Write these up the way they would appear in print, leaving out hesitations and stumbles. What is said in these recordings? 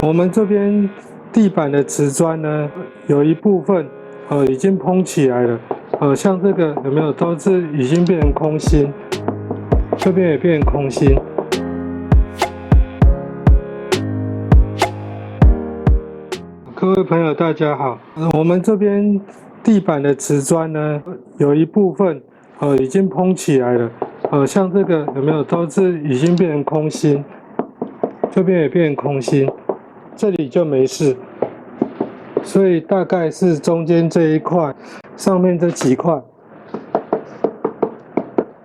我们这边地板的瓷砖呢，有一部分已经蓬起来了，像这个有没有都是已经变成空心，这边也变成空心。各位朋友，大家好。我们这边地板的瓷砖呢，有一部分已经蓬起来了，像这个有没有都是已经变成空心，这边也变成空心，这里就没事。所以大概是中间这一块，上面这几块，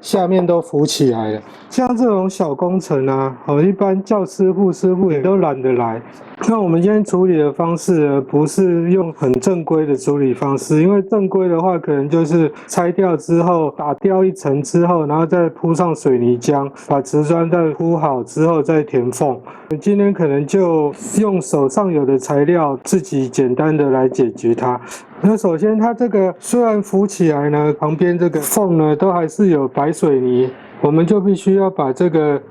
下面都浮起来了。像这种小工程啊，一般叫师傅也都懒得来。那我们今天处理的方式呢，不是用很正规的处理方式，因为正规的话，可能就是拆掉之后，打掉一层之后，然后再铺上水泥浆，把瓷砖再铺好之后再填缝。今天可能就用手上有的材料，自己简单的来解决它。那首先，它这个虽然浮起来呢，旁边这个缝呢都还是有白水泥，我们就必须要把这个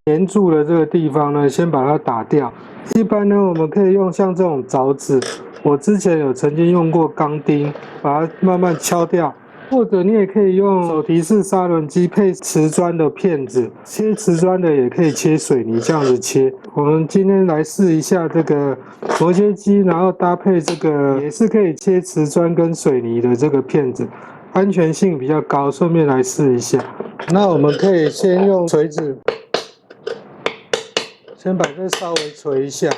粘住的这个地方呢，先把它打掉。一般呢，我们可以用像这种凿子，我之前有曾经用过钢钉，把它慢慢敲掉。或者你也可以用手提式砂轮机配瓷砖的片子，切瓷砖的也可以切水泥，这样子切。我们今天来试一下这个磨切机，然后搭配这个也是可以切瓷砖跟水泥的这个片子，安全性比较高，顺便来试一下。那我们可以先用锤子，先把这稍微锤一下。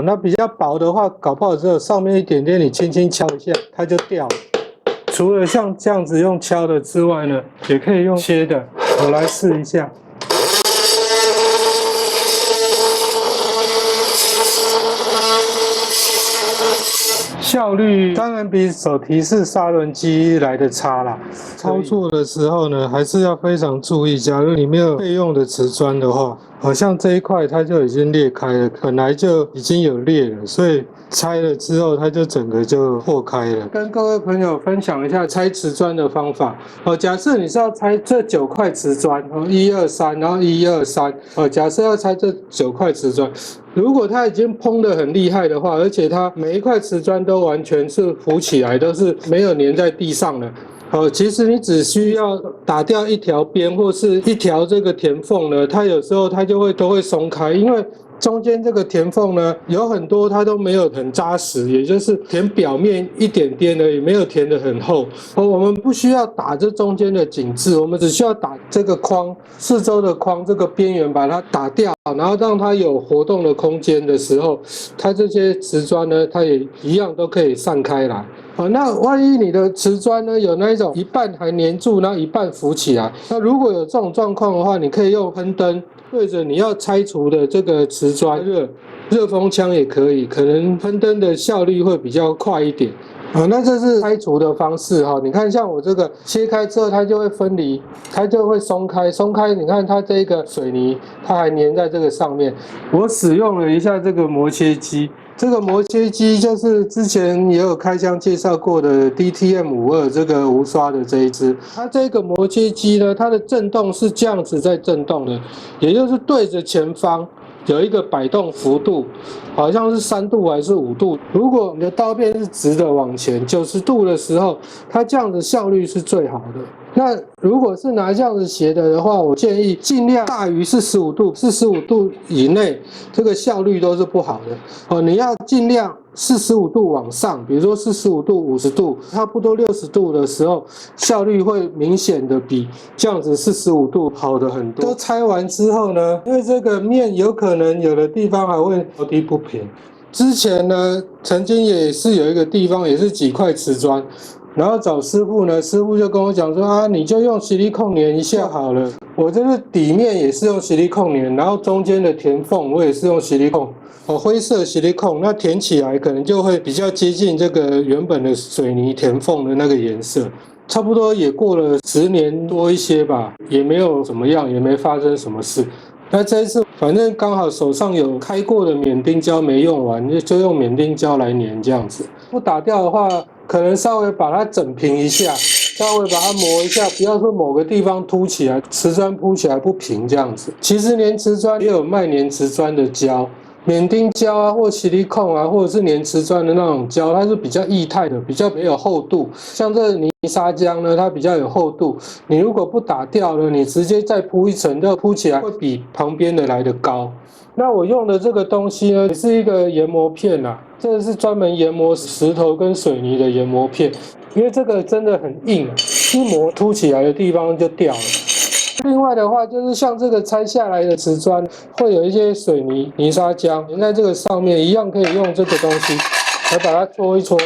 那比较薄的话，搞不好只有上面一点点，你轻轻敲一下，它就掉了。除了像这样子用敲的之外呢，也可以用切的。我来试一下。效率当然比手提式砂轮机来的差啦。操作的时候呢，还是要非常注意。假如你没有备用的瓷砖的话，好像这一块它就已经裂开了，本来就已经有裂了，所以拆了之后它就整个就破开了。跟各位朋友分享一下拆瓷砖的方法。假设你是要拆这9块瓷砖，1、2、3，然后1、2、3，假设要拆这9块瓷砖。如果它已经蓬得很厉害的话，而且它每一块瓷砖都完全是浮起来，都是没有粘在地上的。其实你只需要打掉一条边或是一条这个填缝呢，它有时候它都会松开，因为中间这个填缝呢，有很多它都没有很扎实，也就是填表面一点点而已，没有填得很厚。我们不需要打这中间的紧致，我们只需要打这个框，四周的框这个边缘把它打掉，然后让它有活动的空间的时候，它这些瓷砖呢，它也一样都可以散开来。那万一你的瓷砖呢有那一种一半还粘住，然后一半浮起来，那如果有这种状况的话，你可以用喷灯对着你要拆除的这个瓷砖热风枪也可以，可能喷灯的效率会比较快一点。那这是拆除的方式你看像我这个切开之后，它就会分离，它就会松开，你看它这个水泥它还粘在这个上面。我使用了一下这个磨切机。这个磨切机就是之前也有开箱介绍过的 DTM52这个无刷的这一支。它这个磨切机呢，它的震动是这样子在震动的，也就是对着前方有一个摆动幅度，好像是3度还是5度。如果你的刀片是直的往前90度的时候，它这样的效率是最好的。那如果是拿这样子斜的话，我建议尽量大于45度，45度以内，这个效率都是不好的。你要尽量45度往上，比如说45度、50度，差不多60度的时候，效率会明显的比这样子45度好的很多。都拆完之后呢，因为这个面有可能有的地方还会高低不平。之前呢，曾经也是有一个地方也是几块瓷砖。然后找师傅呢，师傅就跟我讲说你就用矽利康粘一下好了。我这个底面也是用矽利康粘，然后中间的填缝我也是用矽利康，灰色矽利康，那填起来可能就会比较接近这个原本的水泥填缝的那个颜色。差不多也过了10年多一些吧，也没有怎么样，也没发生什么事。那这一次反正刚好手上有开过的免钉胶没用完，就用免钉胶来粘这样子。不打掉的话，可能稍微把它整平一下，稍微把它磨一下，不要说某个地方凸起来，瓷砖铺起来不平这样子。其实粘瓷砖也有卖粘瓷砖的胶，免丁胶啊，或硒力控啊，或者是粘瓷砖的那种胶，它是比较液态的，比较没有厚度。像这泥沙浆呢，它比较有厚度。你如果不打掉呢，你直接再铺一层，这铺起来会比旁边的来得高。那我用的这个东西呢，也是一个研磨片啊，这个是专门研磨石头跟水泥的研磨片，因为这个真的很硬，一磨凸起来的地方就掉了。另外的话，就是像这个拆下来的瓷砖，会有一些水泥沙浆粘在这个上面，一样可以用这个东西来把它搓一搓，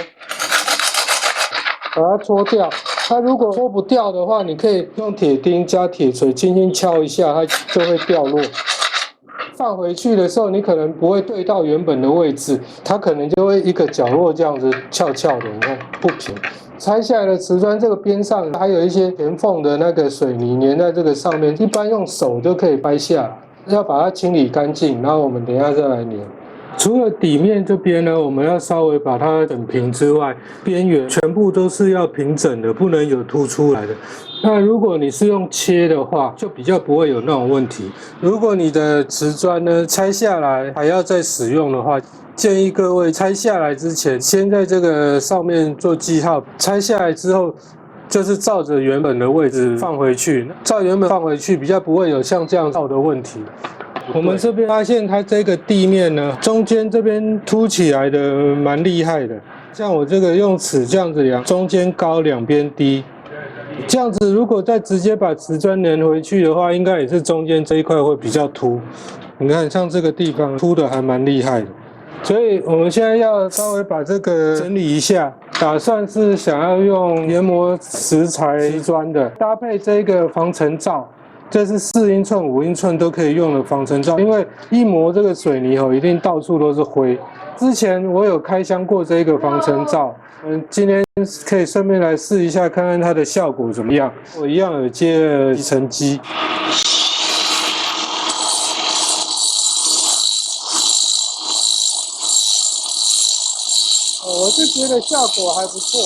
把它搓掉。它如果搓不掉的话，你可以用铁钉加铁锤轻轻敲一下，它就会掉落。放回去的时候，你可能不会对到原本的位置，它可能就会一个角落这样子翘翘的，你看不平。拆下来的瓷砖这个边上还有一些填缝的那个水泥粘在这个上面，一般用手就可以掰下来，要把它清理干净，然后我们等一下再来粘。除了底面这边呢，我们要稍微把它整平之外，边缘全部都是要平整的，不能有凸出来的。那如果你是用切的话，就比较不会有那种问题。如果你的瓷砖呢拆下来还要再使用的话，建议各位拆下来之前，先在这个上面做记号。拆下来之后，就是照着原本的位置放回去，照原本放回去，比较不会有像这样造的问题。我们这边发现它这个地面呢，中间这边凸起来的蛮厉害的。像我这个用尺这样子量，中间高，两边低。这样子如果再直接把瓷砖粘回去的话，应该也是中间这一块会比较凸。你看，像这个地方凸的还蛮厉害的。所以我们现在要稍微把这个整理一下，打算是想要用研磨石材瓷砖的，搭配这个防尘罩。这是4英寸、5英寸都可以用的防尘罩，因为一磨这个水泥一定到处都是灰。之前我有开箱过这个防尘罩，今天可以顺便来试一下，看看它的效果怎么样。我一样有接了吸尘机。我是觉得效果还不错。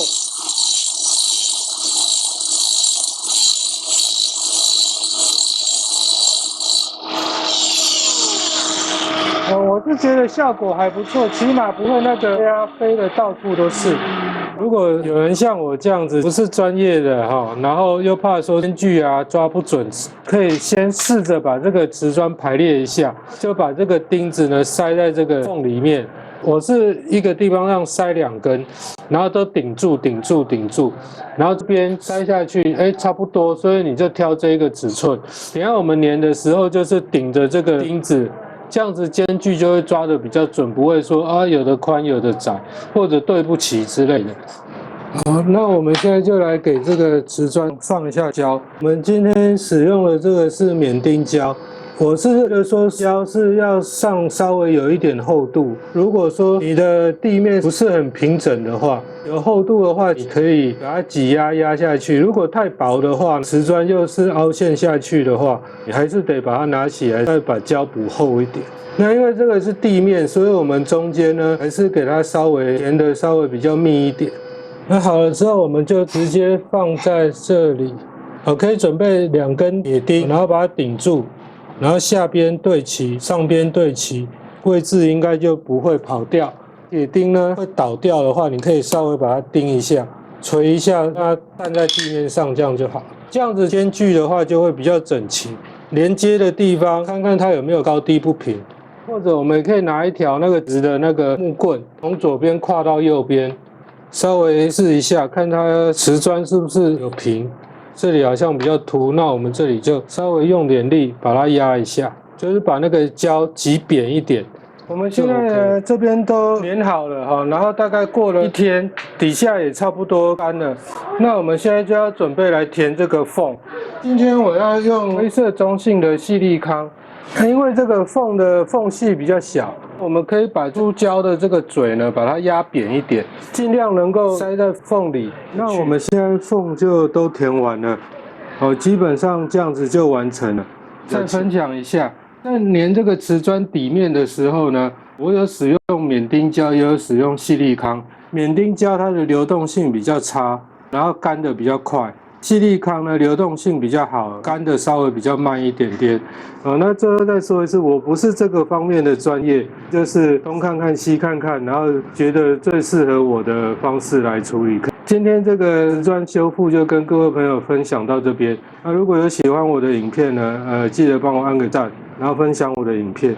我是觉得效果还不错，起码不会那个飞的到处都是。如果有人像我这样子不是专业的哈，然后又怕说间距啊抓不准，可以先试着把这个瓷砖排列一下，就把这个钉子呢塞在这个缝里面。我是一个地方上塞2根，然后都顶住，然后这边塞下去，差不多，所以你就挑这一个尺寸。等一下我们粘的时候就是顶着这个钉子。这样子间距就会抓得比较准，不会说啊有的宽有的窄，或者对不齐之类的。好，那我们现在就来给这个瓷砖放一下胶。我们今天使用的这个是免丁胶，我是觉得说胶是要上稍微有一点厚度。如果说你的地面不是很平整的话，有厚度的话，你可以把它挤压下去。如果太薄的话，瓷砖又是凹陷下去的话，你还是得把它拿起来，再把胶补厚一点。那因为这个是地面，所以我们中间呢还是给它稍微填的稍微比较密一点。那好了之后，我们就直接放在这里。好，可以准备2根铁钉，然后把它顶住，然后下边对齐，上边对齐，位置应该就不会跑掉。铁钉呢会倒掉的话，你可以稍微把它钉一下，捶一下，让它站在地面上，这样就好。这样子间距的话就会比较整齐。连接的地方看看它有没有高低不平，或者我们也可以拿一条那个直的那个木棍，从左边跨到右边，稍微试一下，看它瓷砖是不是有平。这里好像比较凸，那我们这里就稍微用点力把它压一下，就是把那个胶挤扁一点。我们现在呢这边都粘好了哈，然后大概过了1天，底下也差不多干了。那我们现在就要准备来填这个缝。今天我要用灰色中性的矽利康，因为这个缝的缝隙比较小，我们可以把注胶的这个嘴呢把它压扁一点，尽量能够塞在缝里。那我们现在缝就都填完了，基本上这样子就完成了。再分享一下。在粘这个瓷砖底面的时候呢，我有使用免丁胶，也有使用矽利康。免丁胶它的流动性比较差，然后干的比较快。细粒康呢流动性比较好，干的稍微比较慢一点点。那最后再说一次，我不是这个方面的专业，就是东看看西看看，然后觉得最适合我的方式来处理。今天这个瓷砖修复就跟各位朋友分享到这边。那如果有喜欢我的影片呢，记得帮我按个赞，然后分享我的影片。